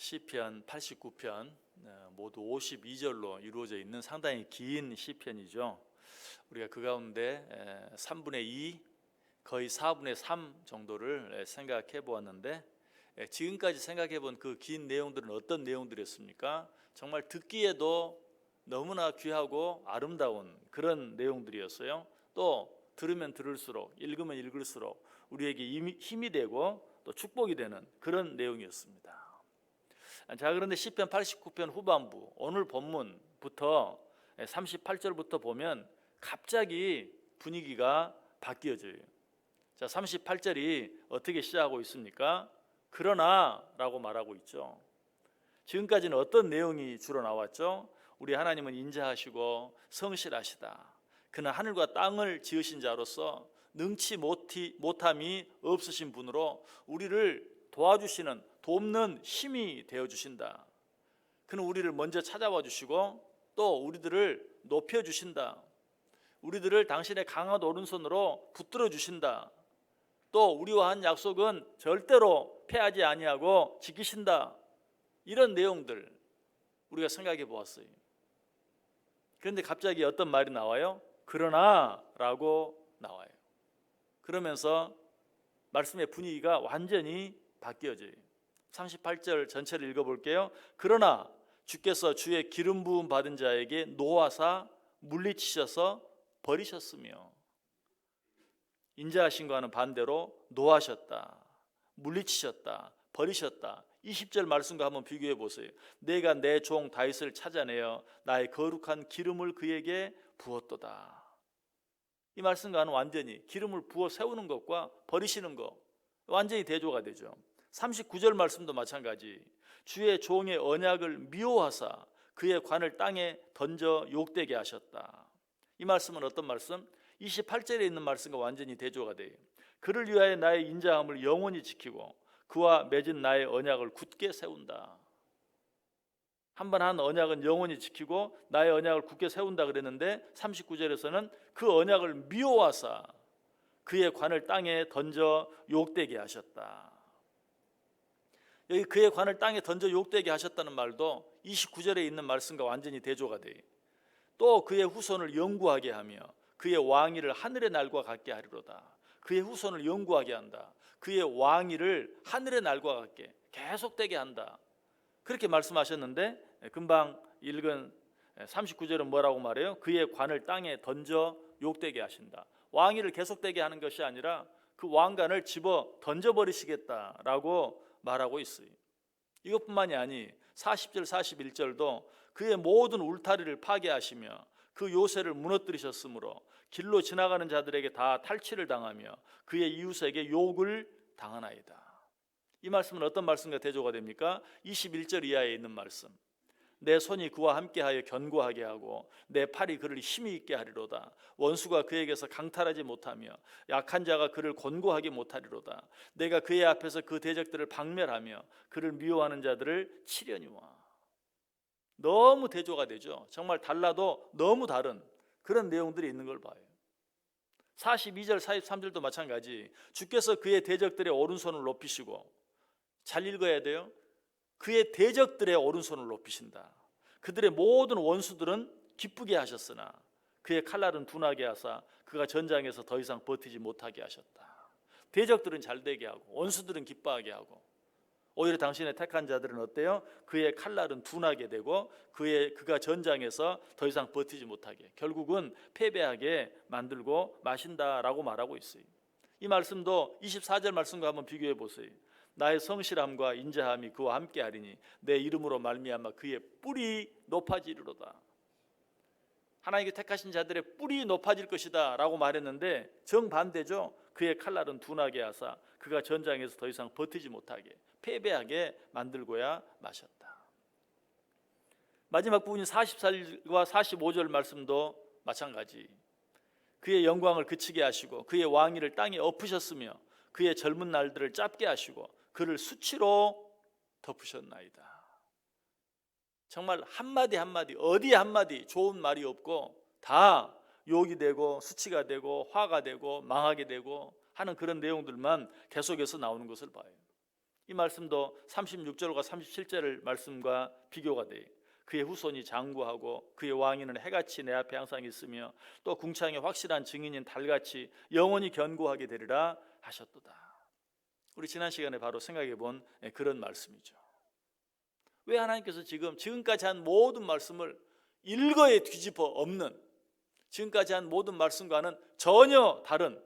시편 89편 모두 52절로 이루어져 있는 상당히 긴 시편이죠. 우리가 그 가운데 3분의 2, 거의 4분의 3 정도를 생각해 보았는데, 지금까지 생각해 본 그 긴 내용들은 어떤 내용들이었습니까? 정말 듣기에도 너무나 귀하고 아름다운 그런 내용들이었어요. 또 들으면 들을수록, 읽으면 읽을수록 우리에게 힘이 되고 또 축복이 되는 그런 내용이었습니다. 자, 그런데 시편 89편 후반부 오늘 본문부터 38절부터 보면 갑자기 분위기가 바뀌어져요. 자, 38절이 어떻게 시작하고 있습니까? 그러나 라고 말하고 있죠. 지금까지는 어떤 내용이 주로 나왔죠? 우리 하나님은 인자하시고 성실하시다. 그는 하늘과 땅을 지으신 자로서 능치 못함이 없으신 분으로 우리를 도와주시는, 돕는 힘이 되어주신다. 그는 우리를 먼저 찾아와 주시고 또 우리들을 높여주신다. 우리들을 당신의 강한 오른손으로 붙들어 주신다. 또 우리와 한 약속은 절대로 패하지 아니하고 지키신다. 이런 내용들 우리가 생각해 보았어요. 그런데 갑자기 어떤 말이 나와요? 그러나 라고 나와요. 그러면서 말씀의 분위기가 완전히 바뀌어져요. 38절 전체를 읽어볼게요. 그러나 주께서 주의 기름 부음 받은 자에게 노하사 물리치셔서 버리셨으며, 인자하신 것과는 반대로 노하셨다, 물리치셨다, 버리셨다. 20절 말씀과 한번 비교해 보세요. 내가 내 종 다윗을 찾아내어 나의 거룩한 기름을 그에게 부었도다. 이 말씀과는 완전히 기름을 부어 세우는 것과 버리시는 것 완전히 대조가 되죠. 39절 말씀도 마찬가지. 주의 종의 언약을 미워하사 그의 관을 땅에 던져 욕되게 하셨다. 이 말씀은 어떤 말씀? 28절에 있는 말씀과 완전히 대조가 돼요. 그를 위하여 나의 인자함을 영원히 지키고 그와 맺은 나의 언약을 굳게 세운다. 한번 한 언약은 영원히 지키고 나의 언약을 굳게 세운다 그랬는데 39절에서는 그 언약을 미워하사 그의 관을 땅에 던져 욕되게 하셨다. 여기 그의 관을 땅에 던져 욕되게 하셨다는 말도 29절에 있는 말씀과 완전히 대조가 돼요. 또 그의 후손을 영구하게 하며 그의 왕위를 하늘의 날과 같게 하리로다. 그의 후손을 영구하게 한다. 그의 왕위를 하늘의 날과 같게 계속되게 한다. 그렇게 말씀하셨는데 금방 읽은 39절은 뭐라고 말해요? 그의 관을 땅에 던져 욕되게 하신다. 왕위를 계속되게 하는 것이 아니라 그 왕관을 집어 던져버리시겠다라고 말하고 있어요. 이것뿐만이 아니 40절 41절도 그의 모든 울타리를 파괴하시며 그 요새를 무너뜨리셨으므로 길로 지나가는 자들에게 다 탈취를 당하며 그의 이웃에게 욕을 당하나이다. 이 말씀은 어떤 말씀과 대조가 됩니까? 21절 이하에 있는 말씀. 내 손이 그와 함께하여 견고하게 하고 내 팔이 그를 힘이 있게 하리로다. 원수가 그에게서 강탈하지 못하며 약한 자가 그를 곤고하게 못하리로다. 내가 그의 앞에서 그 대적들을 박멸하며 그를 미워하는 자들을 치려니와. 너무 대조가 되죠. 정말 달라도 너무 다른 그런 내용들이 있는 걸 봐요. 42절 43절도 마찬가지. 주께서 그의 대적들의 오른손을 높이시고, 잘 읽어야 돼요. 그의 대적들의 오른손을 높이신다. 그들의 모든 원수들은 기쁘게 하셨으나 그의 칼날은 둔하게 하사 그가 전장에서 더 이상 버티지 못하게 하셨다. 대적들은 잘되게 하고 원수들은 기뻐하게 하고, 오히려 당신의 택한 자들은 어때요? 그의 칼날은 둔하게 되고 그가 전장에서 더 이상 버티지 못하게, 결국은 패배하게 만들고 마신다라고 말하고 있어요. 이 말씀도 24절 말씀과 한번 비교해 보세요. 나의 성실함과 인자함이 그와 함께하리니 내 이름으로 말미암아 그의 뿔이 높아지리로다. 하나님께 택하신 자들의 뿔이 높아질 것이다 라고 말했는데 정반대죠. 그의 칼날은 둔하게 하사 그가 전장에서 더 이상 버티지 못하게, 패배하게 만들고야 마셨다. 마지막 부분인 44절과 45절 말씀도 마찬가지. 그의 영광을 그치게 하시고 그의 왕위를 땅에 엎으셨으며 그의 젊은 날들을 짧게 하시고 그를 수치로 덮으셨나이다. 정말 한마디 한마디, 어디 한마디 좋은 말이 없고 다 욕이 되고 수치가 되고 화가 되고 망하게 되고 하는 그런 내용들만 계속해서 나오는 것을 봐요. 이 말씀도 36절과 37절 말씀과 비교가 돼요. 그의 후손이 장구하고 그의 왕위는 해같이 내 앞에 항상 있으며 또 궁창의 확실한 증인인 달같이 영원히 견고하게 되리라 하셨도다. 우리 지난 시간에 바로 생각해 본 그런 말씀이죠. 왜 하나님께서 지금까지 한 모든 말씀을 일거에 뒤집어 엎는, 지금까지 한 모든 말씀과는 전혀 다른,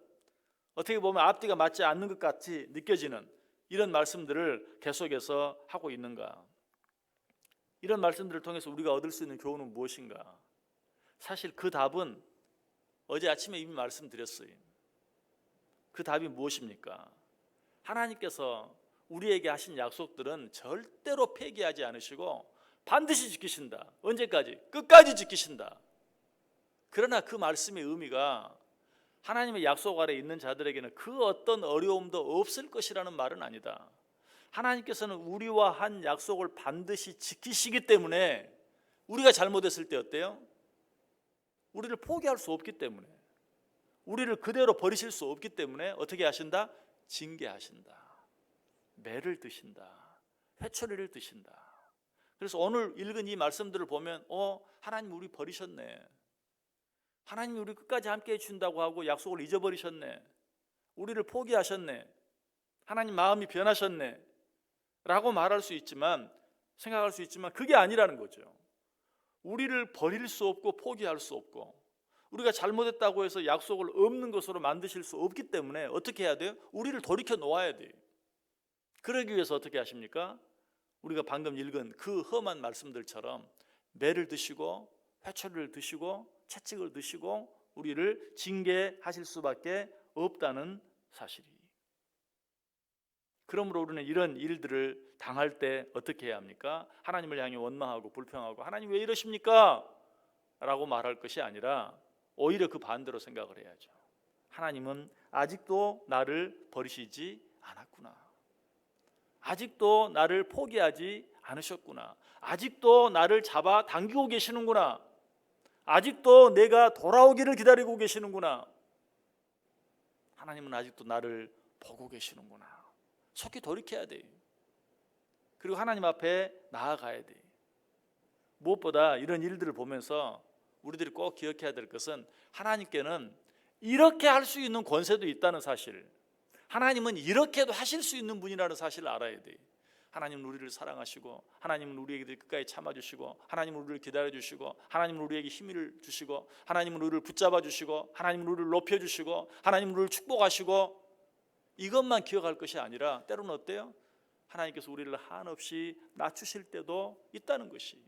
어떻게 보면 앞뒤가 맞지 않는 것 같이 느껴지는 이런 말씀들을 계속해서 하고 있는가? 이런 말씀들을 통해서 우리가 얻을 수 있는 교훈은 무엇인가? 사실 그 답은 어제 아침에 이미 말씀드렸어요. 그 답이 무엇입니까? 하나님께서 우리에게 하신 약속들은 절대로 폐기하지 않으시고 반드시 지키신다. 언제까지? 끝까지 지키신다. 그러나 그 말씀의 의미가 하나님의 약속 아래 있는 자들에게는 그 어떤 어려움도 없을 것이라는 말은 아니다. 하나님께서는 우리와 한 약속을 반드시 지키시기 때문에 우리가 잘못했을 때 어때요? 우리를 포기할 수 없기 때문에, 우리를 그대로 버리실 수 없기 때문에 어떻게 하신다? 징계하신다. 매를 드신다. 회초리를 드신다. 그래서 오늘 읽은 이 말씀들을 보면 하나님 우리 버리셨네. 하나님 우리 끝까지 함께 해준다고 하고 약속을 잊어버리셨네. 우리를 포기하셨네. 하나님 마음이 변하셨네 라고 말할 수 있지만, 생각할 수 있지만 그게 아니라는 거죠. 우리를 버릴 수 없고 포기할 수 없고, 우리가 잘못했다고 해서 약속을 없는 것으로 만드실 수 없기 때문에 어떻게 해야 돼요? 우리를 돌이켜 놓아야 돼요. 그러기 위해서 어떻게 하십니까? 우리가 방금 읽은 그 험한 말씀들처럼 매를 드시고 회초리를 드시고 채찍을 드시고 우리를 징계하실 수밖에 없다는 사실이. 그러므로 우리는 이런 일들을 당할 때 어떻게 해야 합니까? 하나님을 향해 원망하고 불평하고 하나님 왜 이러십니까? 라고 말할 것이 아니라 오히려 그 반대로 생각을 해야죠. 하나님은 아직도 나를 버리시지 않았구나. 아직도 나를 포기하지 않으셨구나. 아직도 나를 잡아 당기고 계시는구나. 아직도 내가 돌아오기를 기다리고 계시는구나. 하나님은 아직도 나를 보고 계시는구나. 속히 돌이켜야 돼요. 그리고 하나님 앞에 나아가야 돼요. 무엇보다 이런 일들을 보면서 우리들이 꼭 기억해야 될 것은 하나님께는 이렇게 할 수 있는 권세도 있다는 사실, 하나님은 이렇게도 하실 수 있는 분이라는 사실을 알아야 돼요. 하나님은 우리를 사랑하시고, 하나님은 우리에게 끝까지 참아주시고, 하나님은 우리를 기다려주시고, 하나님은 우리에게 힘을 주시고, 하나님은 우리를 붙잡아주시고, 하나님은 우리를 높여주시고, 하나님은 우리를 축복하시고, 이것만 기억할 것이 아니라 때로는 어때요? 하나님께서 우리를 한없이 낮추실 때도 있다는 것이.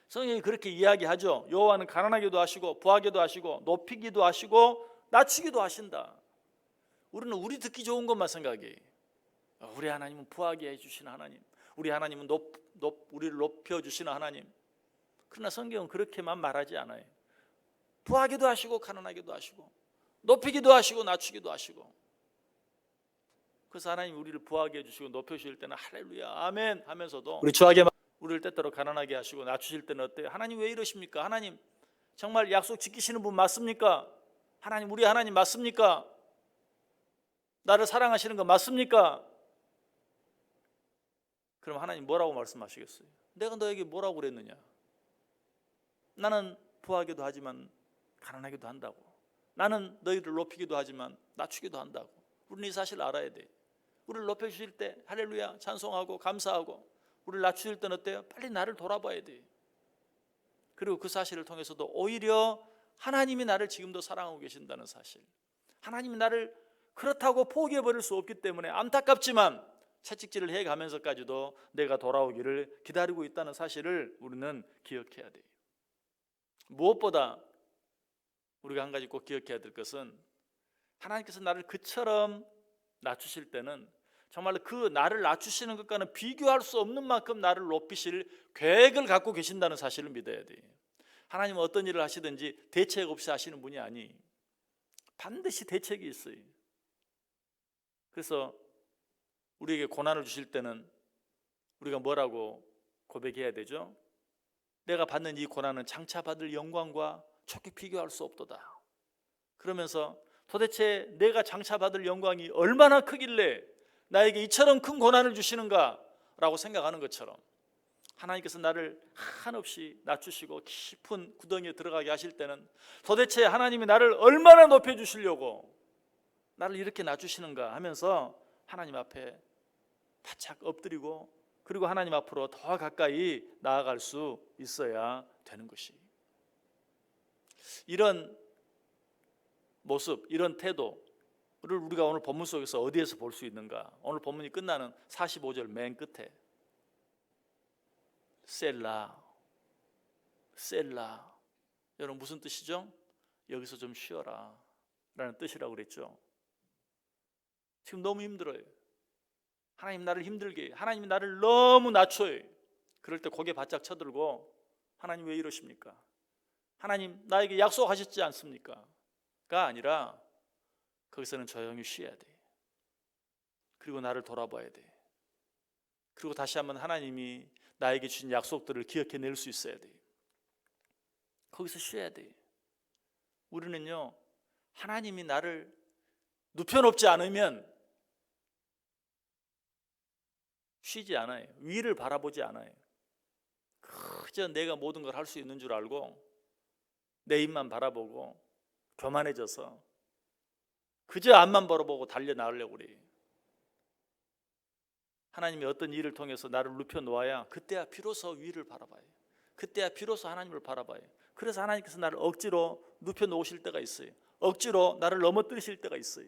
성경이 그렇게 이야기하죠. 여호와는 가난하게도 하시고 부하게도 하시고 높이기도 하시고 낮추기도 하신다. 우리는 우리 듣기 좋은 것만 생각해. 우리 하나님은 부하게 해주시는 하나님, 우리 하나님은 우리를 높여주시는 하나님. 그러나 성경은 그렇게만 말하지 않아요. 부하게도 하시고 가난하게도 하시고 높이기도 하시고 낮추기도 하시고. 그래서 하나님 우리를 부하게 해주시고 높여주실 때는 할렐루야 아멘 하면서도 우리를 때때로 가난하게 하시고 낮추실 때는 어때요? 하나님 왜 이러십니까? 하나님 정말 약속 지키시는 분 맞습니까? 하나님 우리 하나님 맞습니까? 나를 사랑하시는 거 맞습니까? 그럼 하나님 뭐라고 말씀하시겠어요? 내가 너에게 뭐라고 그랬느냐? 나는 부하기도 하지만 가난하기도 한다고. 나는 너희를 높이기도 하지만 낮추기도 한다고. 우리는 이 사실을 알아야 돼. 우리를 높여주실 때 할렐루야 찬송하고 감사하고, 우리를 낮추실 때는 어때요? 빨리 나를 돌아봐야 돼. 그리고 그 사실을 통해서도 오히려 하나님이 나를 지금도 사랑하고 계신다는 사실, 하나님이 나를 그렇다고 포기해버릴 수 없기 때문에 안타깝지만 채찍질을 해가면서까지도 내가 돌아오기를 기다리고 있다는 사실을 우리는 기억해야 돼요. 무엇보다 우리가 한 가지 꼭 기억해야 될 것은 하나님께서 나를 그처럼 낮추실 때는 정말로 그 나를 낮추시는 것과는 비교할 수 없는 만큼 나를 높이실 계획을 갖고 계신다는 사실을 믿어야 돼요. 하나님은 어떤 일을 하시든지 대책 없이 하시는 분이 아니, 반드시 대책이 있어요. 그래서 우리에게 고난을 주실 때는 우리가 뭐라고 고백해야 되죠? 내가 받는 이 고난은 장차 받을 영광과 촉히 비교할 수 없도다. 그러면서 도대체 내가 장차 받을 영광이 얼마나 크길래 나에게 이처럼 큰 고난을 주시는가라고 생각하는 것처럼 하나님께서 나를 한없이 낮추시고 깊은 구덩이에 들어가게 하실 때는 도대체 하나님이 나를 얼마나 높여주시려고 나를 이렇게 낮추시는가 하면서 하나님 앞에 바짝 엎드리고 그리고 하나님 앞으로 더 가까이 나아갈 수 있어야 되는 것이, 이런 모습, 이런 태도를 우리가 오늘 본문 속에서 어디에서 볼 수 있는가? 오늘 본문이 끝나는 45절 맨 끝에 셀라, 셀라. 여러분 무슨 뜻이죠? 여기서 좀 쉬어라 라는 뜻이라고 그랬죠. 지금 너무 힘들어요. 하나님 나를 힘들게, 하나님이 나를 너무 낮춰요. 그럴 때 고개 바짝 쳐들고 하나님 왜 이러십니까? 하나님 나에게 약속하셨지 않습니까? 가 아니라 거기서는 조용히 쉬어야 돼. 그리고 나를 돌아봐야 돼. 그리고 다시 한번 하나님이 나에게 주신 약속들을 기억해낼 수 있어야 돼. 거기서 쉬어야 돼. 우리는요, 하나님이 나를 눕혀놓지 않으면 쉬지 않아요. 위를 바라보지 않아요. 그저 내가 모든 걸 할 수 있는 줄 알고 내 입만 바라보고 교만해져서 그저 앞만 바라보고 달려나가려고 그래요. 하나님이 어떤 일을 통해서 나를 눕혀놓아야 그때야 비로소 위를 바라봐요. 그때야 비로소 하나님을 바라봐요. 그래서 하나님께서 나를 억지로 눕혀놓으실 때가 있어요. 억지로 나를 넘어뜨리실 때가 있어요.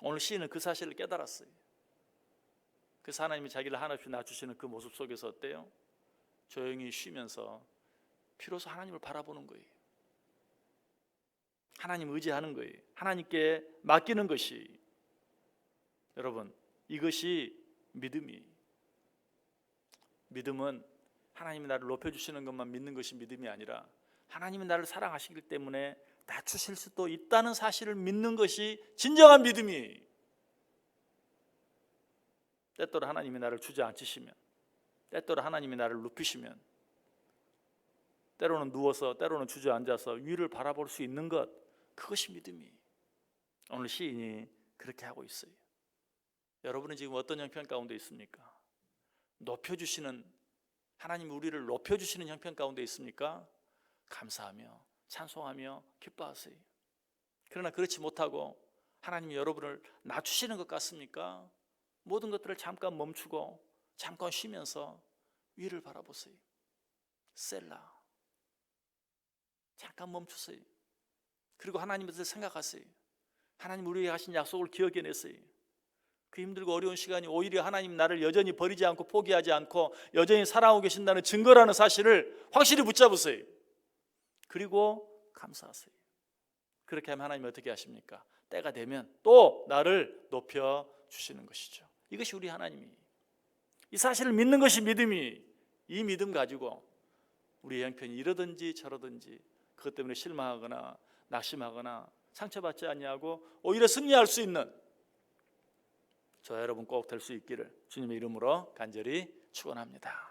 오늘 시인은 그 사실을 깨달았어요. 그래서 하나님이 자기를 한없이 낮추시는 그 모습 속에서 어때요? 조용히 쉬면서 비로소 하나님을 바라보는 거예요. 하나님 의지하는 거예요. 하나님께 맡기는 것이, 여러분 이것이 믿음이, 믿음은 하나님이 나를 높여주시는 것만 믿는 것이 믿음이 아니라 하나님이 나를 사랑하시기 때문에 낮추실 수도 있다는 사실을 믿는 것이 진정한 믿음이. 때때로 하나님이 나를 주저앉히시면, 때때로 하나님이 나를 눕히시면, 때로는 누워서 때로는 주저앉아서 위를 바라볼 수 있는 것, 그것이 믿음이. 오늘 시인이 그렇게 하고 있어요. 여러분은 지금 어떤 형편 가운데 있습니까? 높여주시는, 하나님이 우리를 높여주시는 형편 가운데 있습니까? 감사하며 찬송하며 기뻐하세요. 그러나 그렇지 못하고 하나님이 여러분을 낮추시는 것 같습니까? 모든 것들을 잠깐 멈추고 잠깐 쉬면서 위를 바라보세요. 셀라. 잠깐 멈추세요. 그리고 하나님에 대해서 생각하세요. 하나님 우리에게 하신 약속을 기억해내세요. 그 힘들고 어려운 시간이 오히려 하나님 나를 여전히 버리지 않고 포기하지 않고 여전히 사랑하고 계신다는 증거라는 사실을 확실히 붙잡으세요. 그리고 감사하세요. 그렇게 하면 하나님이 어떻게 하십니까? 때가 되면 또 나를 높여주시는 것이죠. 이것이 우리 하나님이, 이 사실을 믿는 것이 믿음이. 이 믿음 가지고 우리의 형편이 이러든지 저러든지 그것 때문에 실망하거나 낙심하거나 상처받지 아니하고 오히려 승리할 수 있는 저와 여러분 꼭 될 수 있기를 주님의 이름으로 간절히 축원합니다.